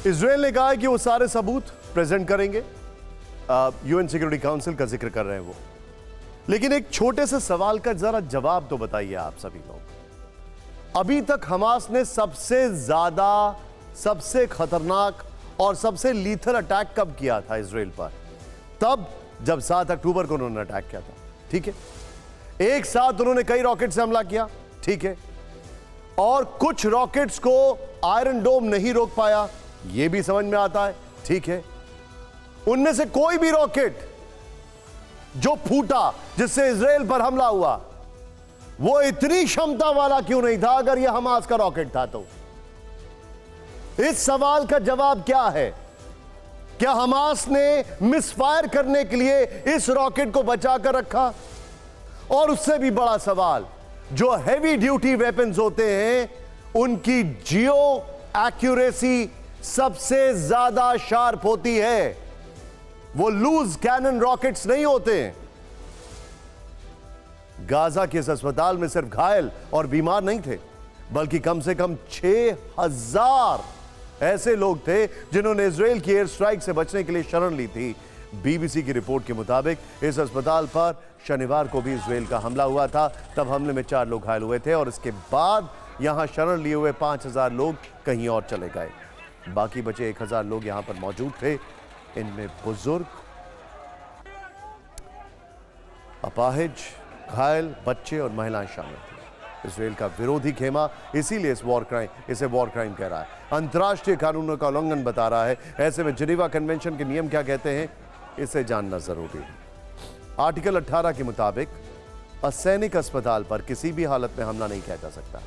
Israel ने कहा है कि वो सारे सबूत प्रेजेंट करेंगे। यूएन सिक्योरिटी काउंसिल का जिक्र कर रहे हैं वो। लेकिन एक छोटे से सवाल का जरा जवाब तो बताइए आप सभी लोग। अभी तक हमास ने सबसे ज्यादा, सबसे खतरनाक और सबसे लीथल अटैक कब किया था इजराइल पर? तब जब 7 अक्टूबर को उन्होंने अटैक किया था, ठीक है। एक साथ उन्होंने कई रॉकेट से हमला किया, ठीक है। और कुछ रॉकेट्स को आयरन डोम नहीं रोक पाया, यह भी समझ में आता है, ठीक है। उनमें से कोई भी रॉकेट जो फूटा, जिससे इजराइल पर हमला हुआ, वो इतनी क्षमता वाला क्यों नहीं था अगर यह हमास का रॉकेट था तो? इस सवाल का जवाब क्या है? क्या हमास ने मिसफायर करने के लिए इस रॉकेट को बचाकर रखा? और उससे भी बड़ा सवाल, जो हैवी ड्यूटी वेपन्स होते हैं उनकी जियो एक्यूरेसी सबसे ज्यादा शार्प होती है, वो लूज कैनन रॉकेट्स नहीं होते हैं। गाजा के इस अस्पताल में सिर्फ घायल और बीमार नहीं थे, बल्कि कम से कम 6000 ऐसे लोग थे जिन्होंने इजराइल की एयर स्ट्राइक से बचने के लिए शरण ली थी। बीबीसी की रिपोर्ट के मुताबिक इस अस्पताल पर शनिवार को भी इजराइल का हमला हुआ था। तब हमले में 4 लोग घायल हुए थे और इसके बाद यहां शरण लिए हुए 5000 लोग कहीं और चले गए। बाकी बचे 1000 लोग यहां पर मौजूद थे। इनमें बुजुर्ग, अपाहिज, घायल, बच्चे और महिलाएं शामिल थे। इजराइल का विरोधी खेमा इसीलिए इसे वॉर क्राइम कह रहा है, अंतर्राष्ट्रीय कानूनों का उल्लंघन बता रहा है। ऐसे में जिनेवा कन्वेंशन के नियम क्या कहते हैं, इसे जानना जरूरी है। आर्टिकल 18 के मुताबिक असैनिक अस्पताल पर किसी भी हालत में हमला नहीं किया जा सकता,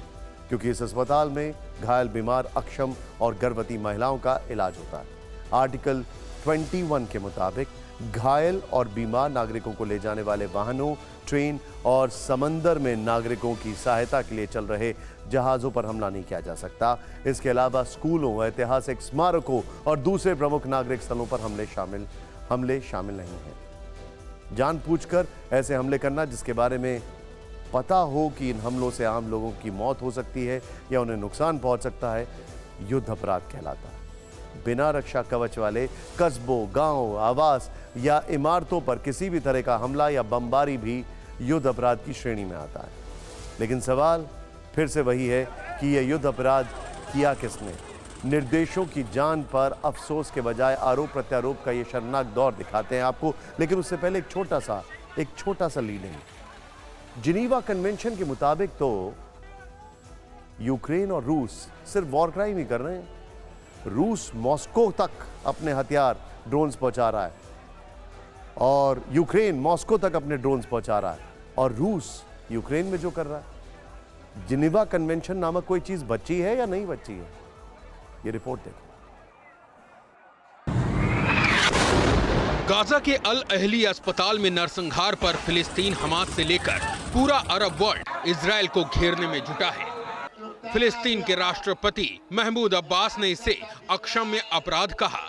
क्योंकि इस अस्पताल में घायल, बीमार, अक्षम और गर्भवती महिलाओं का इलाज होता है। आर्टिकल 21 के मुताबिक घायल और बीमार नागरिकों को ले जाने वाले वाहनों, ट्रेन और समंदर में नागरिकों की सहायता के लिए चल रहे जहाजों पर हमला नहीं किया जा सकता। इसके अलावा स्कूलों, ऐतिहासिक स्मारकों और दूसरे प्रमुख नागरिक स्थलों पर हमले शामिल नहीं हैं। जानबूझकर ऐसे हमले करना जिसके बारे में पता हो कि इन हमलों से आम लोगों की मौत हो सकती है या उन्हें नुकसान पहुंच सकता है, युद्ध अपराध कहलाता है। बिना रक्षा कवच वाले कस्बों, गांव, आवास या इमारतों पर किसी भी तरह का हमला या बमबारी भी युद्ध अपराध की श्रेणी में आता है। लेकिन सवाल फिर से वही है कि यह युद्ध अपराध किया किसने? निर्देशों की जान पर अफसोस के बजाय आरोप प्रत्यारोप का यह शर्मनाक दौर दिखाते हैं आपको। लेकिन उससे पहले एक छोटा सा लीडिंग। जिनीवा कन्वेंशन के मुताबिक तो यूक्रेन और रूस सिर्फ वॉर क्राइम ही कर रहे हैं। रूस मॉस्को तक अपने हथियार, ड्रोन्स पहुंचा रहा है, और यूक्रेन मॉस्को तक अपने ड्रोन्स पहुंचा रहा है, और रूस यूक्रेन में जो कर रहा है। जिनेवा कन्वेंशन नामक कोई चीज बची है या नहीं बची है, ये रिपोर्ट देखो। गाजा के अल अहली अस्पताल में नरसंहार पर फिलिस्तीन, हमास से लेकर पूरा अरब वर्ल्ड इजराइल को घेरने में जुटा है। फिलिस्तीन के राष्ट्रपति महमूद अब्बास ने इसे अक्षम्य अपराध कहा।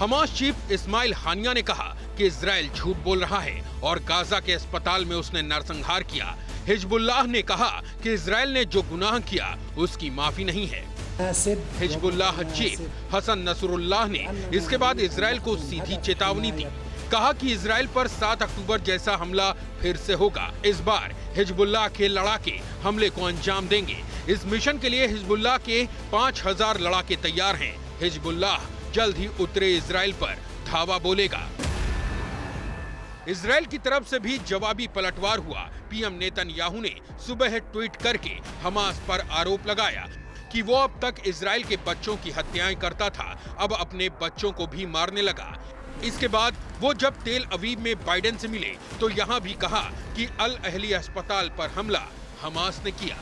हमास चीफ इस्माइल हानिया ने कहा कि इजराइल झूठ बोल रहा है और गाजा के अस्पताल में उसने नरसंहार किया। हिजबुल्लाह ने कहा कि इजराइल ने जो गुनाह किया उसकी माफी नहीं है। हिजबुल्लाह चीफ हसन नसरुल्लाह ने इसके बाद इजराइल को सीधी चेतावनी दी। कहा कि इजराइल पर 7 अक्टूबर जैसा हमला फिर से होगा। इस बार हिजबुल्लाह के लड़ाके हमले को अंजाम देंगे। इस मिशन के लिए हिजबुल्लाह के 5000 लड़ाके तैयार हैं। हिजबुल्लाह जल्द ही उतरे इजराइल पर धावा बोलेगा। इजराइल की तरफ से भी जवाबी पलटवार हुआ। पीएम नेतन्याहू ने सुबह ट्वीट करके हमास पर आरोप लगाया कि वो अब तक इजराइल के बच्चों की हत्याएं करता था, अब अपने बच्चों को भी मारने लगा। इसके बाद वो जब तेल अवीव में बाइडेन से मिले तो यहाँ भी कहा कि अल अहली अस्पताल पर हमला हमास ने किया।